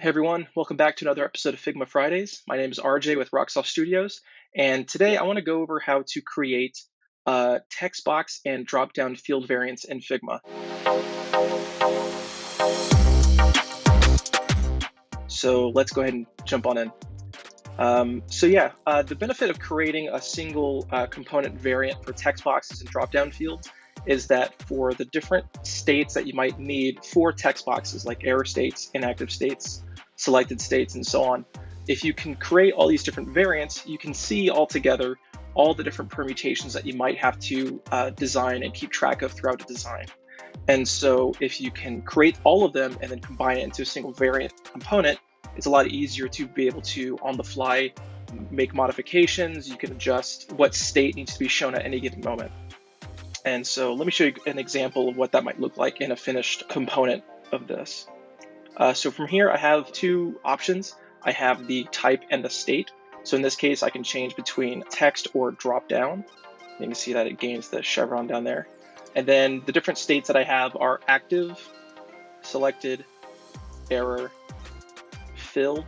Hey everyone, welcome back to another episode of Figma Fridays. My name is RJ with Rocksauce Studios, and today I want to go over how to create text box and drop-down field variants in Figma. So let's go ahead and jump on in. The benefit of creating a single component variant for text boxes and drop-down fields is that for the different states that you might need for text boxes, like error states, inactive states, selected states, and so on, if you can create all these different variants, you can see all together all the different permutations that you might have to design and keep track of throughout the design. And so if you can create all of them and then combine it into a single variant component, it's a lot easier to be able to, on the fly, make modifications. You can adjust what state needs to be shown at any given moment. And so let me show you an example of what that might look like in a finished component of this. So from here, I have two options. I have the type and the state. So in this case, I can change between text or drop down. You can see that it gains the chevron down there. And then the different states that I have are active, selected, error, filled,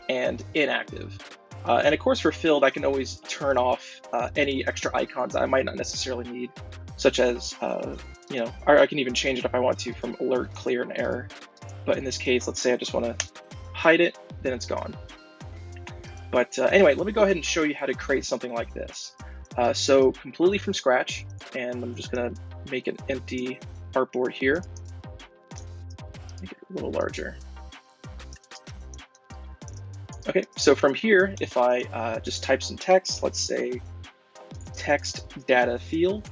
and inactive. And of course for filled, I can always turn off any extra icons that I might not necessarily need, such as, I can even change it if I want to from alert, clear, and error. But in this case, let's say I just want to hide it, then it's gone. But anyway, let me go ahead and show you how to create something like this. So completely from scratch, and I'm just going to make an empty artboard here. Make it a little larger. Okay, so from here, if I just type some text, let's say text data field.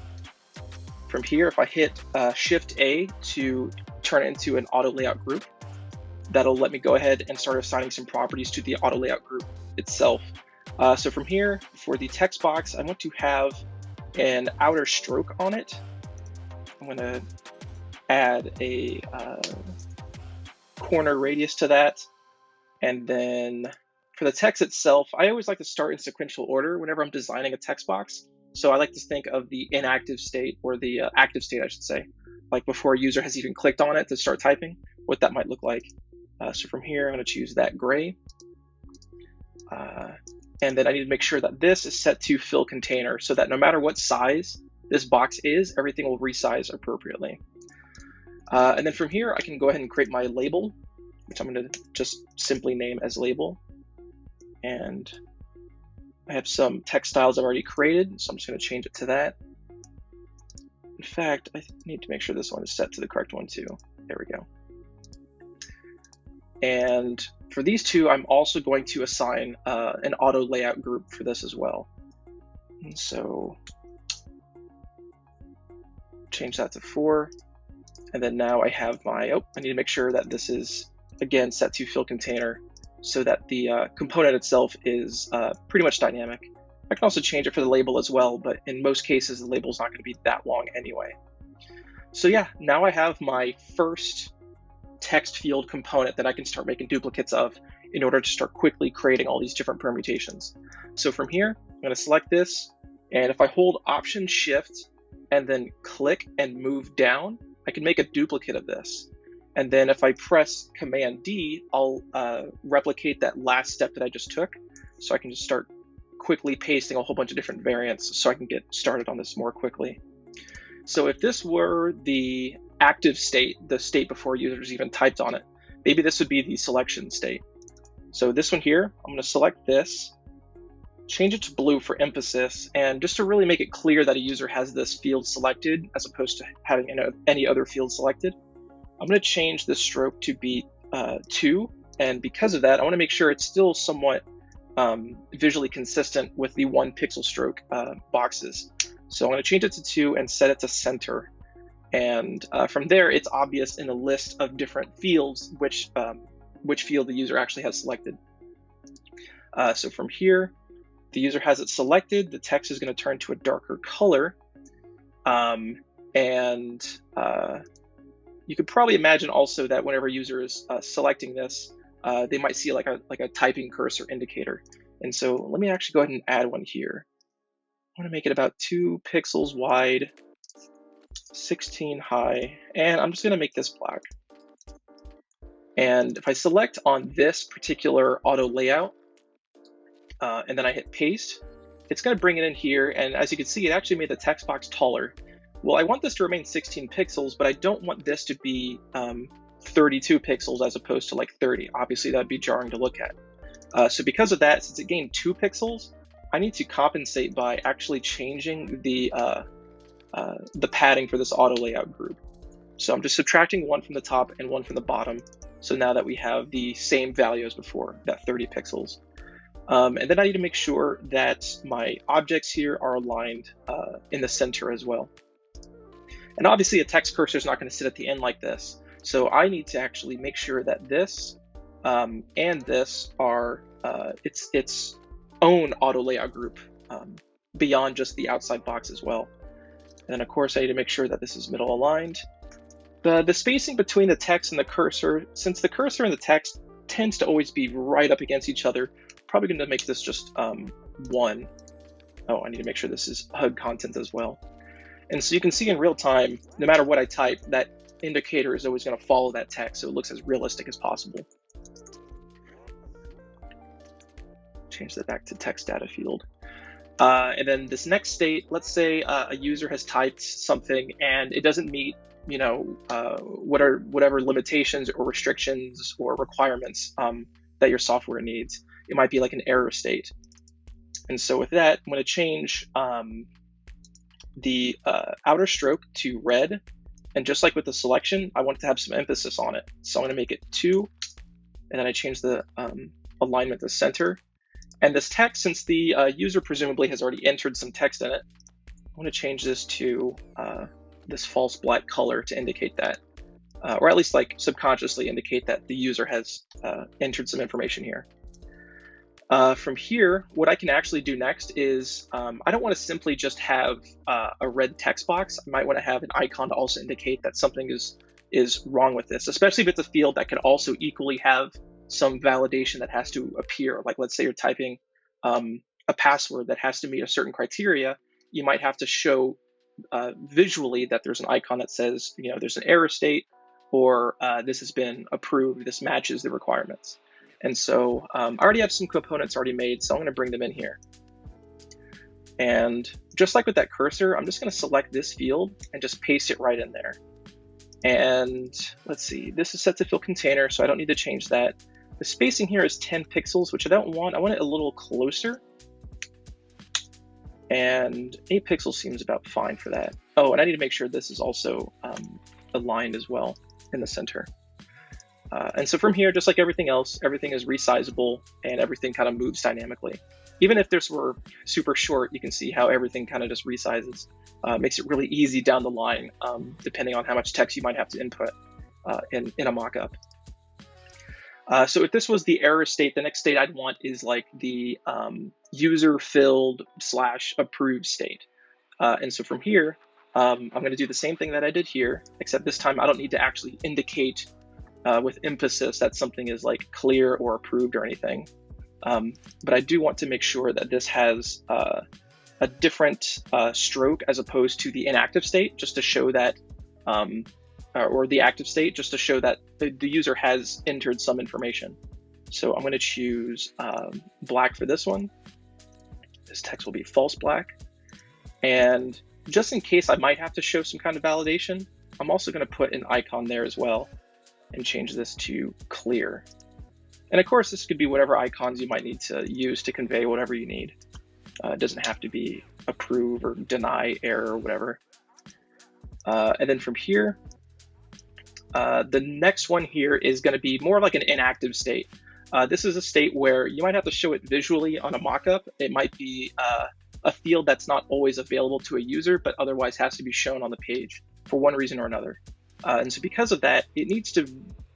From here, if I hit Shift A to turn it into an auto layout group, that'll let me go ahead and start assigning some properties to the auto layout group itself. So from here, for the text box, I want to have an outer stroke on it. I'm going to add a corner radius to that. And then for the text itself, I always like to start in sequential order whenever I'm designing a text box. So I like to think of the inactive state, or the active state, I should say, like before a user has even clicked on it to start typing, what that might look like. So from here, I'm going to choose that gray. And then I need to make sure that this is set to fill container so that no matter what size this box is, everything will resize appropriately. And then from here, I can go ahead and create my label, which I'm going to just simply name as label. And I have some text styles I've already created, so I'm just going to change it to that. In fact, I need to make sure this one is set to the correct one too. There we go. And for these two, I'm also going to assign an auto layout group for this as well. And so change that to 4. And then now I have my, I need to make sure that this is, again, set to fill container so that the component itself is pretty much dynamic. I can also change it for the label as well, but in most cases, the label is not going to be that long anyway. So yeah, now I have my first text field component that I can start making duplicates of in order to start quickly creating all these different permutations. So from here, I'm going to select this, and if I hold Option Shift and then click and move down, I can make a duplicate of this. And then if I press Command D, I'll replicate that last step that I just took. So I can just start quickly pasting a whole bunch of different variants so I can get started on this more quickly. So if this were the active state, the state before users even typed on it, maybe this would be the selection state. So this one here, I'm going to select this, change it to blue for emphasis, and just to really make it clear that a user has this field selected as opposed to having any other field selected, I'm going to change the stroke to be 2, and because of that, I want to make sure it's still somewhat visually consistent with the 1 pixel stroke boxes. So I'm going to change it to 2 and set it to center. And from there, it's obvious in a list of different fields which field the user actually has selected. So from here, the user has it selected. The text is going to turn to a darker color, you could probably imagine also that whenever a user is selecting this, they might see like a typing cursor indicator. And so let me actually go ahead and add one here. I want to make it about 2 pixels wide, 16 high, and I'm just going to make this black. And if I select on this particular auto layout, and then I hit paste, it's going to bring it in here. And as you can see, it actually made the text box taller. Well, I want this to remain 16 pixels, but I don't want this to be 32 pixels as opposed to like 30. Obviously, that'd be jarring to look at. So because of that, since it gained 2 pixels, I need to compensate by actually changing the padding for this auto layout group. So I'm just subtracting 1 from the top and 1 from the bottom. So now that we have the same value as before, that 30 pixels. And then I need to make sure that my objects here are aligned in the center as well. And obviously a text cursor is not going to sit at the end like this. So I need to actually make sure that this and this are its own auto layout group beyond just the outside box as well. And then of course I need to make sure that this is middle aligned. The spacing between the text and the cursor, since the cursor and the text tends to always be right up against each other, probably going to make this just 1. Oh, I need to make sure this is HUD content as well. And so you can see in real time, no matter what I type, that indicator is always going to follow that text, so it looks as realistic as possible. Change that back to text data field. And then this next state, let's say a user has typed something and it doesn't meet, whatever limitations or restrictions or requirements that your software needs. It might be like an error state. And so with that, I'm going to change the outer stroke to red. And just like with the selection, I want it to have some emphasis on it. So I'm going to make it 2. And then I change the alignment to center. And this text, since the user presumably has already entered some text in it, I'm going to change this to this false black color to indicate that, or at least like subconsciously indicate that the user has entered some information here. From here, what I can actually do next is I don't want to simply just have a red text box. I might want to have an icon to also indicate that something is wrong with this, especially if it's a field that could also equally have some validation that has to appear. Like let's say you're typing a password that has to meet a certain criteria, you might have to show visually that there's an icon that says, there's an error state, or this has been approved, this matches the requirements. And so I already have some components already made, so I'm going to bring them in here. And just like with that cursor, I'm just going to select this field and just paste it right in there. And let's see, this is set to fill container, so I don't need to change that. The spacing here is 10 pixels, which I don't want. I want it a little closer. And 8 pixels seems about fine for that. Oh, and I need to make sure this is also aligned as well in the center. And so from here, just like everything else, everything is resizable and everything kind of moves dynamically. Even if this were super short, you can see how everything kind of just resizes. Makes it really easy down the line, depending on how much text you might have to input in a mockup. So if this was the error state, the next state I'd want is like the user filled / approved state. And so from here, I'm going to do the same thing that I did here, except this time I don't need to actually indicate with emphasis that something is like clear or approved or anything. But I do want to make sure that this has a different stroke as opposed to the inactive state, just to show that, or the active state, just to show that the user has entered some information. So I'm going to choose black for this one. This text will be false black. And just in case I might have to show some kind of validation, I'm also going to put an icon there as well and change this to clear. And of course, this could be whatever icons you might need to use to convey whatever you need. It doesn't have to be approve or deny error or whatever. And then from here, the next one here is going to be more like an inactive state. This is a state where you might have to show it visually on a mockup. It might be a field that's not always available to a user, but otherwise has to be shown on the page for one reason or another. And so because of that, it needs to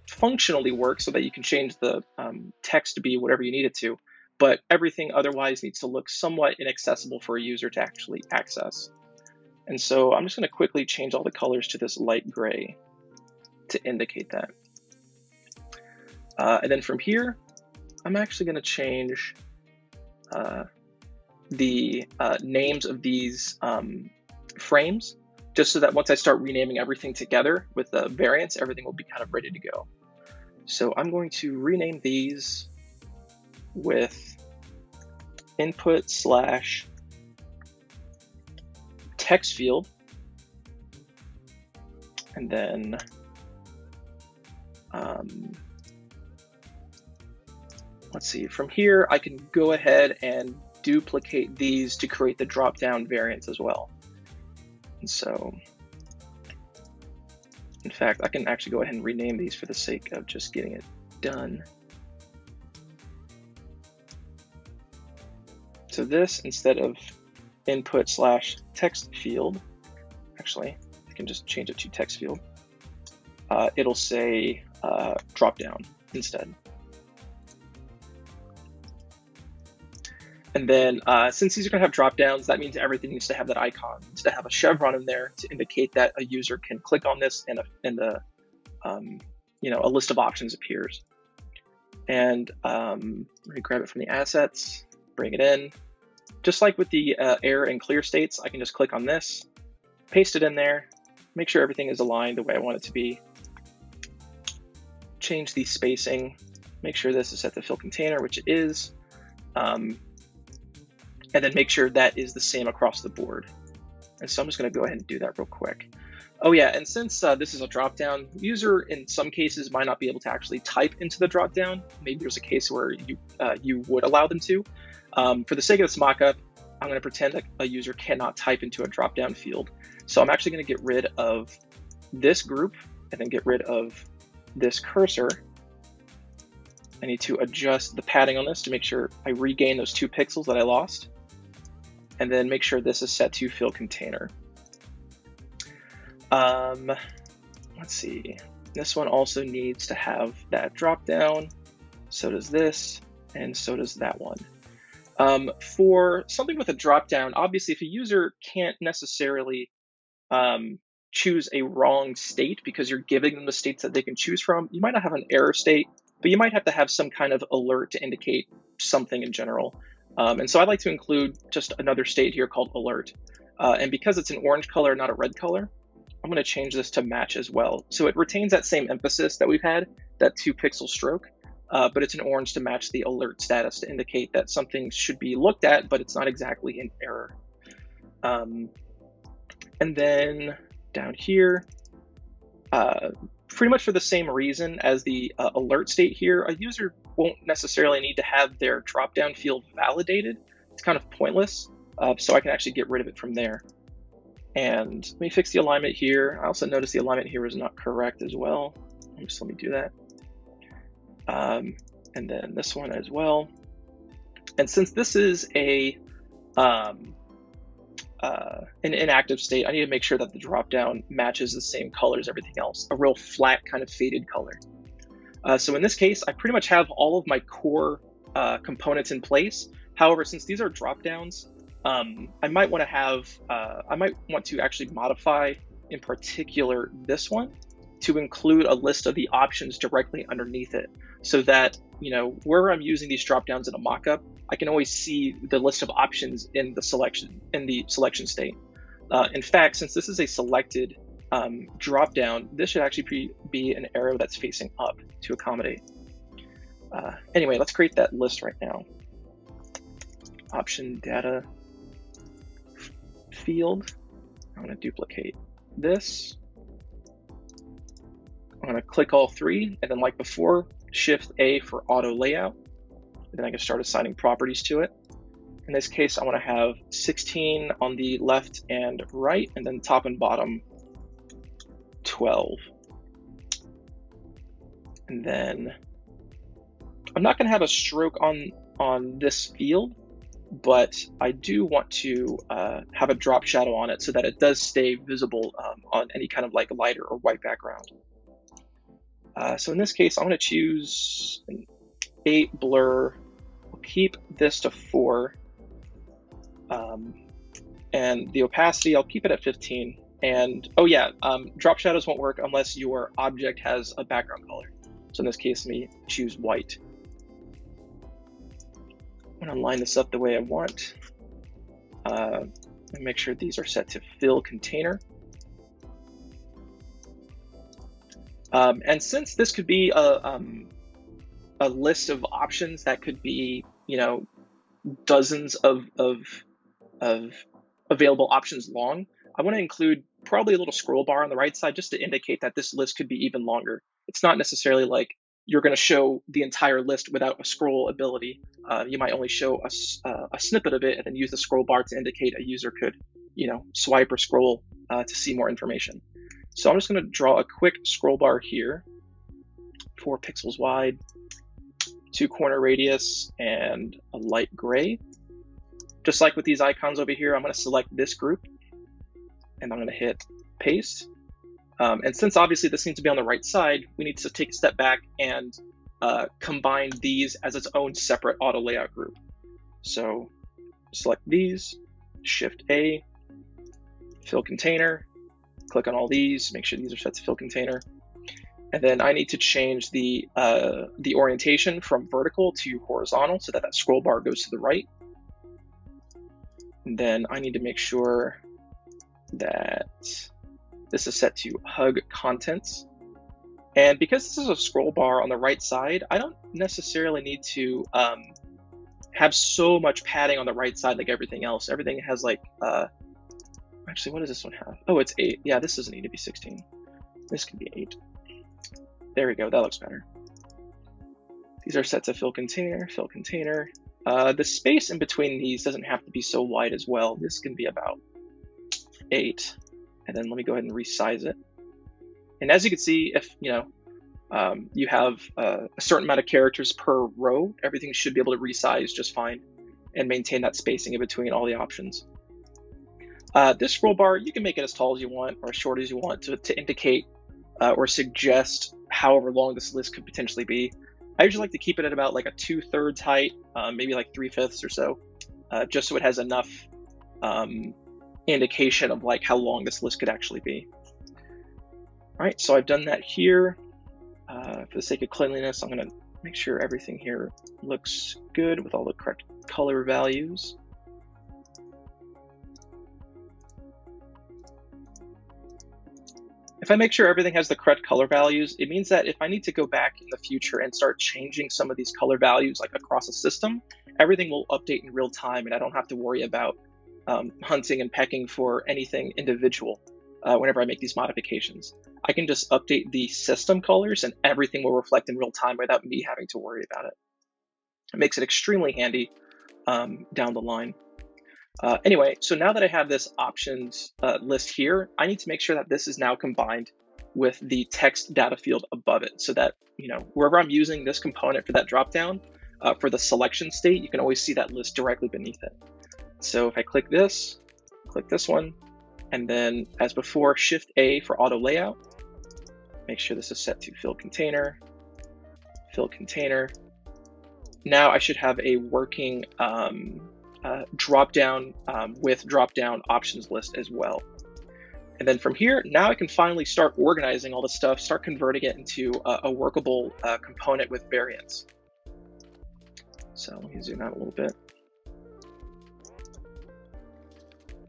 functionally work so that you can change the text to be whatever you need it to, but everything otherwise needs to look somewhat inaccessible for a user to actually access. And so I'm just going to quickly change all the colors to this light gray to indicate that. And then from here, I'm actually going to change the names of these frames, just so that once I start renaming everything together with the variants, everything will be kind of ready to go. So I'm going to rename these with input slash text field, and then let's see, from here I can go ahead and duplicate these to create the drop-down variants as well. And so, in fact, I can actually go ahead and rename these for the sake of just getting it done. So this, instead of input slash text field, actually, I can just change it to text field. It'll say drop-down instead. And then since these are going to have drop-downs, that means everything needs to have that icon. It needs to have a chevron in there to indicate that a user can click on this and a list of options appears. And let me grab it from the assets, bring it in. Just like with the error and clear states, I can just click on this, paste it in there, make sure everything is aligned the way I want it to be. Change the spacing, make sure this is set to fill container, which it is. And then make sure that is the same across the board. And so I'm just going to go ahead and do that real quick. Oh yeah, and since this is a dropdown, user in some cases might not be able to actually type into the dropdown. Maybe there's a case where you would allow them to. For the sake of this mockup, I'm going to pretend that a user cannot type into a dropdown field. So I'm actually going to get rid of this group and then get rid of this cursor. I need to adjust the padding on this to make sure I regain those 2 pixels that I lost. And then make sure this is set to fill container. Let's see. This one also needs to have that drop down. So does this, and so does that one. For something with a drop down, obviously, if a user can't necessarily choose a wrong state because you're giving them the states that they can choose from, you might not have an error state, but you might have to have some kind of alert to indicate something in general. And so I'd like to include just another state here called alert. And because it's an orange color, not a red color, I'm going to change this to match as well. So it retains that same emphasis that we've had, that 2 pixel stroke, but it's an orange to match the alert status to indicate that something should be looked at, but it's not exactly in error. And then down here, pretty much for the same reason as the alert state here, a user won't necessarily need to have their drop-down field validated. It's kind of pointless, so I can actually get rid of it from there. And let me fix the alignment here. I also noticed the alignment here is not correct as well. Just let me do that. And then this one as well. And since this is an inactive state, I need to make sure that the drop-down matches the same color as everything else, a real flat kind of faded color. So in this case, I pretty much have all of my core components in place. However, since these are drop-downs, I might want to actually modify, in particular, this one to include a list of the options directly underneath it, so that where I'm using these drop-downs in a mockup, I can always see the list of options in the selection state. In fact, since this is a selected drop-down, this should actually be an arrow that's facing up to accommodate. Anyway, let's create that list right now. Option data field. I'm going to duplicate this. I'm going to click all 3, and then like before, Shift A for auto layout. And then I can start assigning properties to it. In this case, I want to have 16 on the left and right, and then top and bottom 12. And then I'm not going to have a stroke on this field, but I do want to have a drop shadow on it so that it does stay visible on any kind of like lighter or white background. So in this case, I'm going to choose an 8 blur. We'll keep this to 4. And the opacity, I'll keep it at 15. And oh yeah, drop shadows won't work unless your object has a background color. So in this case, let me choose white. I'm going to line this up the way I want. And make sure these are set to fill container. And since this could be a list of options that could be, dozens of available options long, I want to include probably a little scroll bar on the right side just to indicate that this list could be even longer. It's not necessarily like you're going to show the entire list without a scroll ability. You might only show a snippet of it and then use the scroll bar to indicate a user could, swipe or scroll to see more information. So I'm just going to draw a quick scroll bar here, 4 pixels wide, 2 corner radius, and a light gray. Just like with these icons over here, I'm going to select this group and I'm going to hit paste. And since obviously this needs to be on the right side, we need to take a step back and combine these as its own separate auto layout group. So select these, Shift A, fill container, click on all these, make sure these are set to fill container. And then I need to change the orientation from vertical to horizontal so that that scroll bar goes to the right. And then I need to make sure that this is set to hug contents. And because this is a scroll bar on the right side, I don't necessarily need to have so much padding on the right side like everything else. Everything has like, actually, what does this one have? Oh, it's 8. Yeah, this doesn't need to be 16. This can be 8. There we go, that looks better. These are set to fill container, fill container. The space in between these doesn't have to be so wide as well. This can be about 8. And then let me go ahead and resize it. And as you can see, if you have a certain amount of characters per row, everything should be able to resize just fine and maintain that spacing in between all the options. This scroll bar, you can make it as tall as you want or as short as you want to indicate or suggest however long this list could potentially be. I usually like to keep it at about like a 2/3 height, maybe like 3/5 or so, just so it has enough indication of like how long this list could actually be. All right, so I've done that here. For the sake of cleanliness, I'm going to make sure everything here looks good with all the correct color values. If I make sure everything has the correct color values, it means that if I need to go back in the future and start changing some of these color values like across a system, everything will update in real time and I don't have to worry about hunting and pecking for anything individual whenever I make these modifications. I can just update the system colors and everything will reflect in real time without me having to worry about it. It makes it extremely handy down the line. Anyway, so now that I have this options list here, I need to make sure that this is now combined with the text data field above it so that, wherever I'm using this component for that dropdown, for the selection state, you can always see that list directly beneath it. So if I click this one, and then as before, Shift A for auto layout, make sure this is set to fill container, fill container. Now I should have a working dropdown with dropdown options list as well. And then from here, now I can finally start organizing all this stuff, start converting it into a workable component with variants. So let me zoom out a little bit.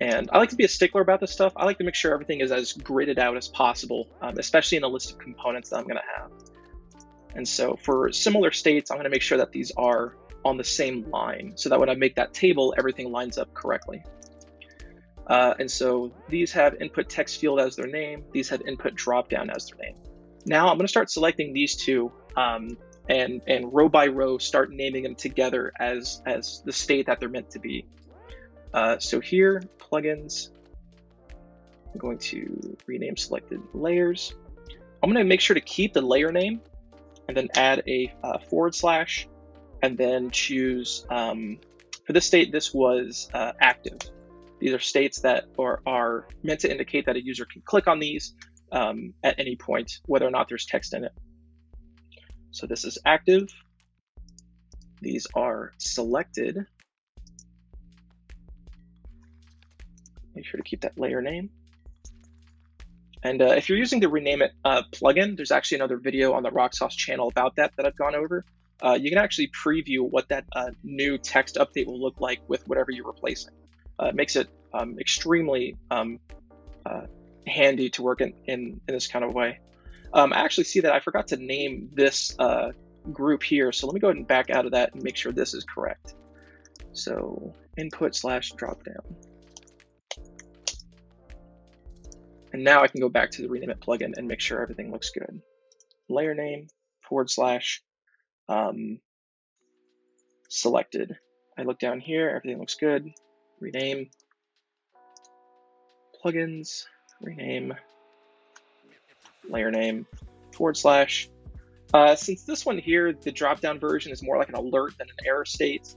And I like to be a stickler about this stuff. I like to make sure everything is as gridded out as possible, especially in the list of components that I'm going to have. And so for similar states, I'm going to make sure that these are on the same line so that when I make that table, everything lines up correctly. And so these have input text field as their name. These have input dropdown as their name. Now I'm going to start selecting these two and row by row start naming them together as the state that they're meant to be. So here, plugins, I'm going to rename selected layers. I'm going to make sure to keep the layer name and then add a / and then choose, for this state, this was active. These are states that are meant to indicate that a user can click on these at any point, whether or not there's text in it. So this is active. These are selected. Make sure to keep that layer name. And if you're using the Rename It plugin, there's actually another video on the Rocksauce channel about that I've gone over. You can actually preview what that new text update will look like with whatever you're replacing. It makes it extremely handy to work in this kind of way. I actually see that I forgot to name this group here. So let me go ahead and back out of that and make sure this is correct. So input slash dropdown. And now I can go back to the rename it plugin and make sure everything looks good. Layer name / selected. I look down here, everything looks good. Rename, plugins, rename, layer name / since this one here, the drop-down version is more like an alert than an error state,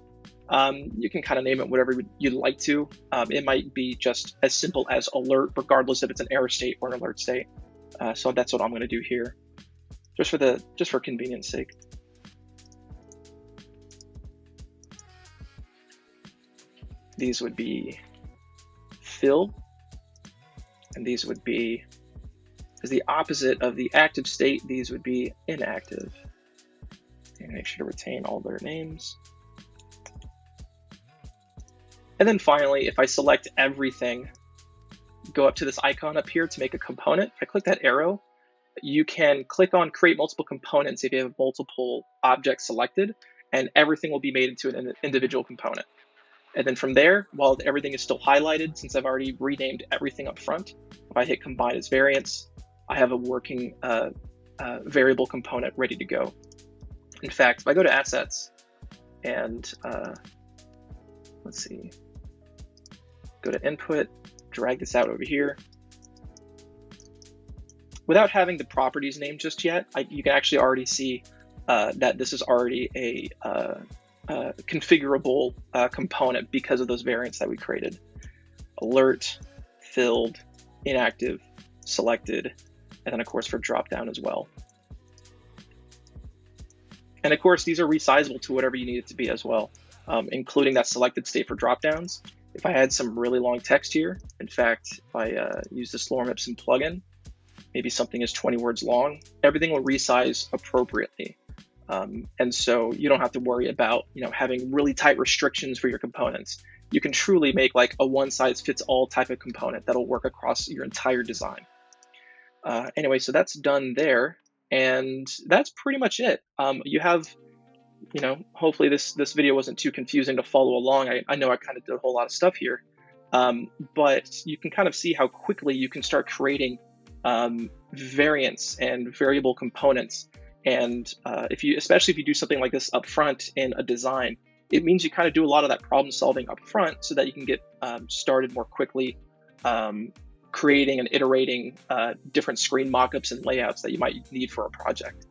you can kind of name it whatever you'd like to. It might be just as simple as alert, regardless if it's an error state or an alert state. So that's what I'm going to do here, just for convenience sake. These would be fill, and these would be, as the opposite of the active state, these would be inactive. And make sure to retain all their names. And then finally, if I select everything, go up to this icon up here to make a component. If I click that arrow, you can click on create multiple components if you have multiple objects selected, and everything will be made into an individual component. And then from there, while everything is still highlighted, since I've already renamed everything up front, if I hit combine as variants, I have a working variable component ready to go. In fact, if I go to assets and let's see, go to input, drag this out over here. Without having the properties named just yet, you can actually already see that this is already a configurable component because of those variants that we created. Alert, filled, inactive, selected, and then of course for dropdown as well. And of course, these are resizable to whatever you need it to be as well, including that selected state for dropdowns. If I had some really long text here, in fact, if I use this Lorem Ipsum plugin, maybe something is 20 words long, everything will resize appropriately. And so you don't have to worry about having really tight restrictions for your components. You can truly make like a one-size-fits-all type of component that'll work across your entire design. Anyway, so that's done there, and that's pretty much it. You have, hopefully this video wasn't too confusing to follow along. I know I kind of did a whole lot of stuff here, but you can kind of see how quickly you can start creating variants and variable components. And especially if you do something like this up front in a design, it means you kind of do a lot of that problem solving up front so that you can get started more quickly, creating and iterating different screen mockups and layouts that you might need for a project.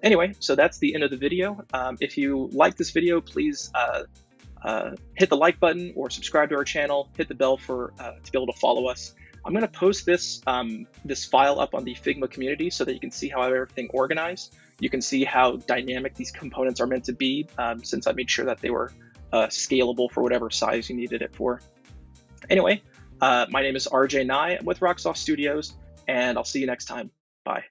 Anyway, so that's the end of the video. If you like this video, please hit the like button or subscribe to our channel, hit the bell to be able to follow us. I'm going to post this file up on the Figma community so that you can see how I have everything organized. You can see how dynamic these components are meant to be, since I made sure that they were scalable for whatever size you needed it for. Anyway, my name is RJ Nye. I'm with Rocksauce Studios, and I'll see you next time. Bye.